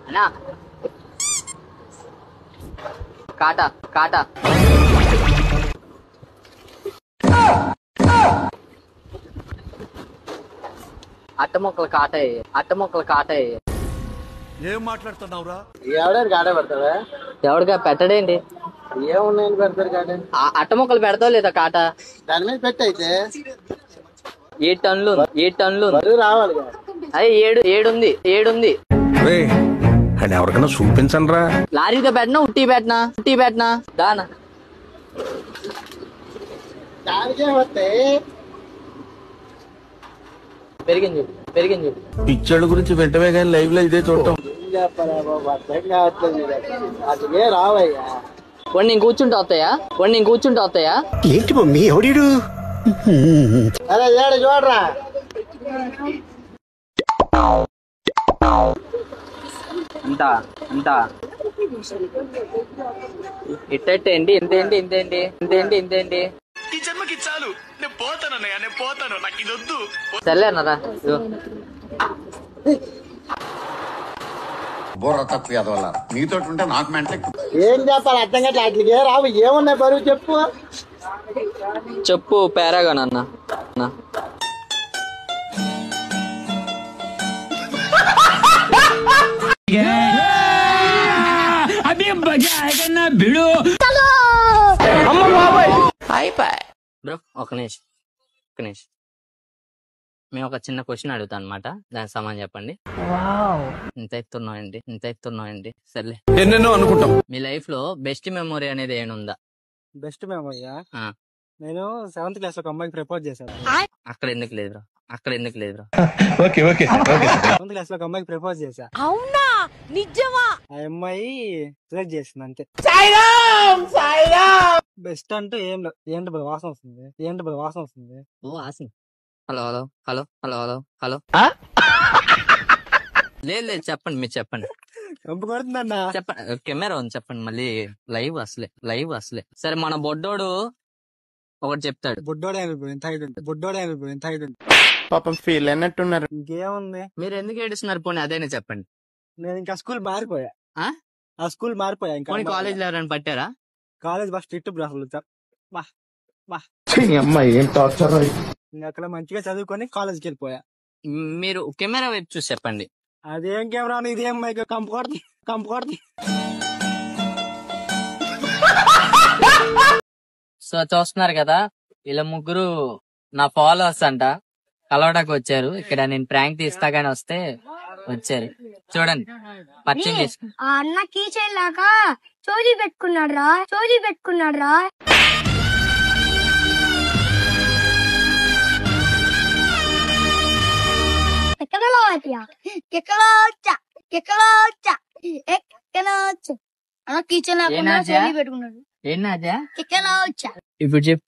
అన్నా కాటా కాటా అట్టమొక్కలు కాటాయి అట్టమొక్కలు కాటాయి. ఏం మాట్లాడుతున్నావురా? ఎవడానికి కాట పెడతావా? ఎవడిగా పెట్టడేంటి? ఏమున్నాయని పెడతారు కాట? అట్టమొక్కలు పెడతావు లేదా కాట? దాని మీద పెట్టయితే 7 టన్నులు 7 టన్నులు రావాలి. అదే 7 అని ఎవరికైనా చూపించండి రా. లారీతో పెట్టినా ఉట్టి పెట్టినా దానా దానికే వస్తాయి. పెరిగింది పిచ్చోళ్ళ గురించి వెంటనే కానీ లైవ్ లో ఇదే చూడటం. చెప్పరా బాబు, అర్థం కావట్లేదు. అసలే రావయ్యా. కొన్ని నేను కూర్చుంటా వస్తాయా? ఏంటి మమ్మీ ఎవడీడు? అరే ఏడు చూడరా. అంతా ఇట్టేంటి ఇంతేంటి ఈ జన్మకి చాలు, నేను పోతాను, నాకు ఇది వద్దు. సర్లేనరా బోర్ర తక్కువ ఎదవల్ల నీతో ఉంటే నాకు మెంటల్. ఏం చెప్పాలి అర్థం కావట్లేదు. అట్లకి ఏ రావు. ఏమున్నాయి బరువు చెప్పు పేరాగాన్ అన్న. బ్రో ఒక నిమిషం మేము ఒక చిన్న క్వశ్చన్ అడుగుతాం అనమాట, దానికి సమాధానం చెప్పండి. ఇంత ఎత్తున్నాయండి సర్లే. ఎన్నెన్నో అనుకుంటాం. మీ లైఫ్ లో బెస్ట్ మెమొరీ అనేది ఏముందా? బెస్ట్ మెమొరీయా? నేను 7th క్లాస్ లో ఒక అమ్మాయికి ప్రపోజ్ చేశాను. అక్కడ ఎందుకు లేదురా 7th క్లాస్ లో ఒక అమ్మాయికి ప్రపోజ్ చేశా. అవునా? నిజమా? ఆ అమ్మాయి సెలెక్ట్ చేసింది అంతే. బెస్ట్ అంటే ఏం లేదు. ఏంటి బ్రో వాసన వస్తుంది? ఓ ఆసి హలో లేదు చెప్పండి, మీరు చెప్పండి. చెప్పండి, కెమెరా ఉంది చెప్పండి. మళ్ళీ లైవ్ అసలే. సరే మన బొడ్డోడు ఒకటి చెప్తాడు. పాపం ఫీల్ అన్నట్టున్నారు. ఇంకేముంది? మీరు ఎందుకు ఏడుస్తున్నారు? పోనీ అదేనే చెప్పండి. నేను ఇంకా స్కూల్ మారిపోయా. ఆ స్కూల్ మారిపోయా. ఇంకా కాలేజ్ లో ఎవరైనా పట్టారా? College bus strict bro. అక్కడ మంచిగా చదువుకొని కాలేజ్కి వెళ్ళిపోయా. మీరు కెమెరా వైపు చూసి చెప్పండి. అదేం కెమెరా, ఇదేం మైక్ కంపకొడుతుంది. సో చూస్తున్నారు కదా, ఇలా ముగ్గురు నా ఫాలోవర్స్ అంట కలవడానికి వచ్చారు. ఇక్కడ నేను ప్రాంక్ తీస్తా గానీ వస్తే వచ్చారు. చూడండి పచ్చింగ్ అన్న కీచైన్ లాగా చోరీ పెట్టుకున్నాడు రా. ఇప్పుడు చెప్పు.